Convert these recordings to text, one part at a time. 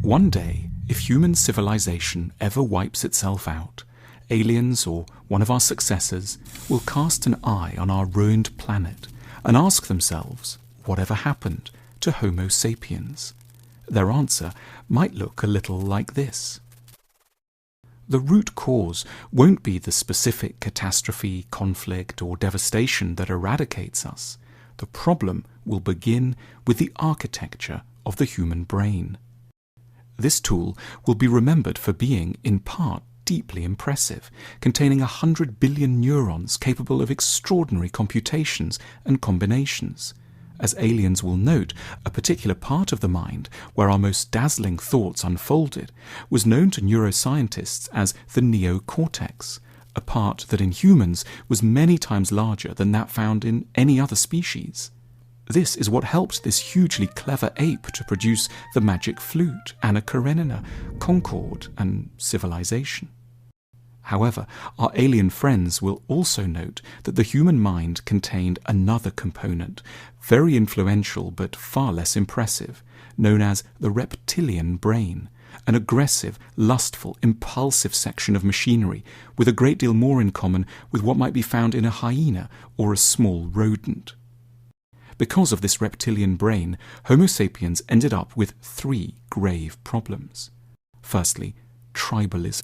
One day, if human civilization ever wipes itself out, aliens or one of our successors will cast an eye on our ruined planet and ask themselves whatever happened to Homo sapiens. Their answer might look a little like this. The root cause won't be the specific catastrophe, conflict, or devastation that eradicates us. The problem will begin with the architecture of the human brain. This tool will be remembered for being, in part, deeply impressive, containing 100 billion neurons capable of extraordinary computations and combinations. As aliens will note, a particular part of the mind, where our most dazzling thoughts unfolded, was known to neuroscientists as the neocortex, a part that in humans was many times larger than that found in any other species. This is what helped this hugely clever ape to produce the magic flute, Anna Karenina, Concorde, and civilization. However, our alien friends will also note that the human mind contained another component, very influential but far less impressive, known as the reptilian brain, an aggressive, lustful, impulsive section of machinery with a great deal more in common with what might be found in a hyena or a small rodent. Because of this reptilian brain, Homo sapiens ended up with 3 grave problems. Firstly, tribalism.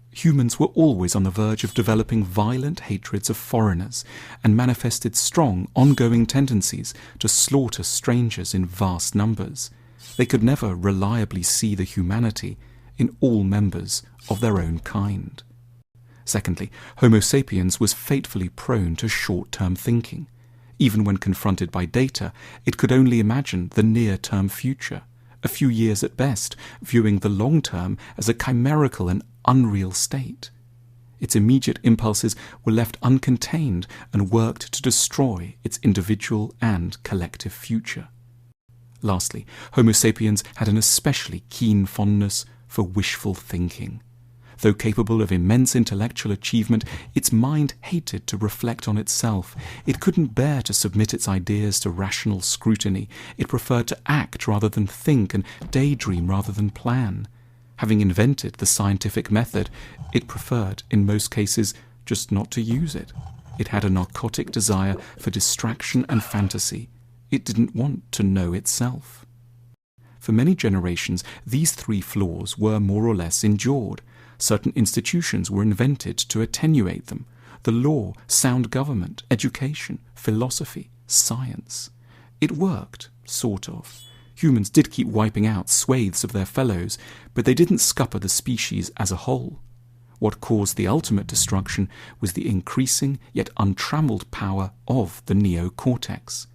Humans were always on the verge of developing violent hatreds of foreigners and manifested strong, ongoing tendencies to slaughter strangers in vast numbers. They could never reliably see the humanity in all members of their own kind. Secondly, Homo sapiens was fatefully prone to short-term thinking. Even when confronted by data, it could only imagine the near-term future, a few years at best, viewing the long term as a chimerical and unreal state. Its immediate impulses were left uncontained and worked to destroy its individual and collective future. Lastly, Homo sapiens had an especially keen fondness for wishful thinking. Though capable of immense intellectual achievement, its mind hated to reflect on itself. It couldn't bear to submit its ideas to rational scrutiny. It preferred to act rather than think and daydream rather than plan. Having invented the scientific method, it preferred, in most cases, just not to use it. It had a narcotic desire for distraction and fantasy. It didn't want to know itself. For many generations, these 3 flaws were more or less endured. Certain institutions were invented to attenuate them: the law, sound government, education, philosophy, science. It worked, sort of. Humans did keep wiping out swathes of their fellows, but they didn't scupper the species as a whole. What caused the ultimate destruction was the increasing yet untrammeled power of the neocortex.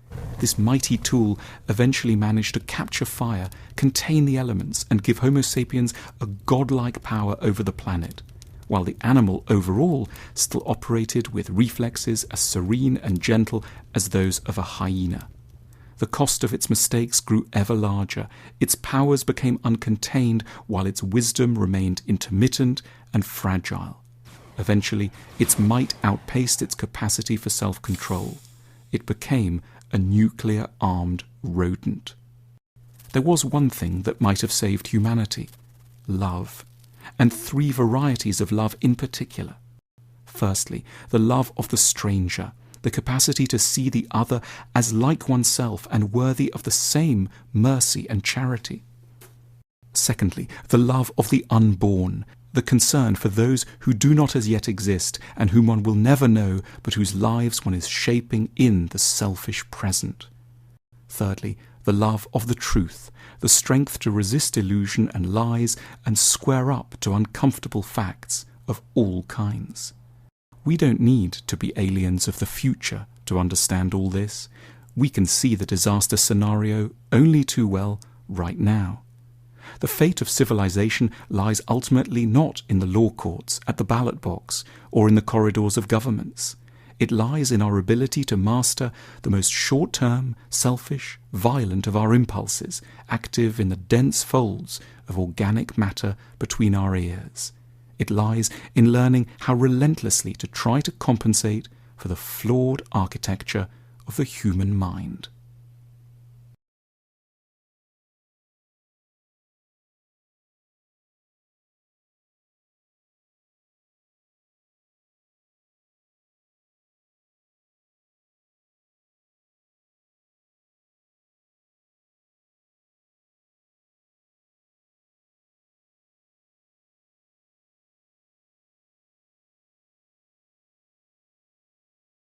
This mighty tool eventually managed to capture fire, contain the elements, and give Homo sapiens a godlike power over the planet, while the animal overall still operated with reflexes as serene and gentle as those of a hyena. The cost of its mistakes grew ever larger. Its powers became uncontained, while its wisdom remained intermittent and fragile. Eventually, its might outpaced its capacity for self-control. It became a nuclear-armed rodent. There was one thing that might have saved humanity: love, and 3 varieties of love in particular. Firstly, the love of the stranger, the capacity to see the other as like oneself and worthy of the same mercy and charity. Secondly, the love of the unborn, the concern for those who do not as yet exist and whom one will never know, but whose lives one is shaping in the selfish present. Thirdly, the love of the truth, the strength to resist illusion and lies and square up to uncomfortable facts of all kinds. We don't need to be aliens of the future to understand all this. We can see the disaster scenario only too well right now. The fate of civilization lies ultimately not in the law courts, at the ballot box, or in the corridors of governments. It lies in our ability to master the most short-term, selfish, violent of our impulses, active in the dense folds of organic matter between our ears. It lies in learning how relentlessly to try to compensate for the flawed architecture of the human mind.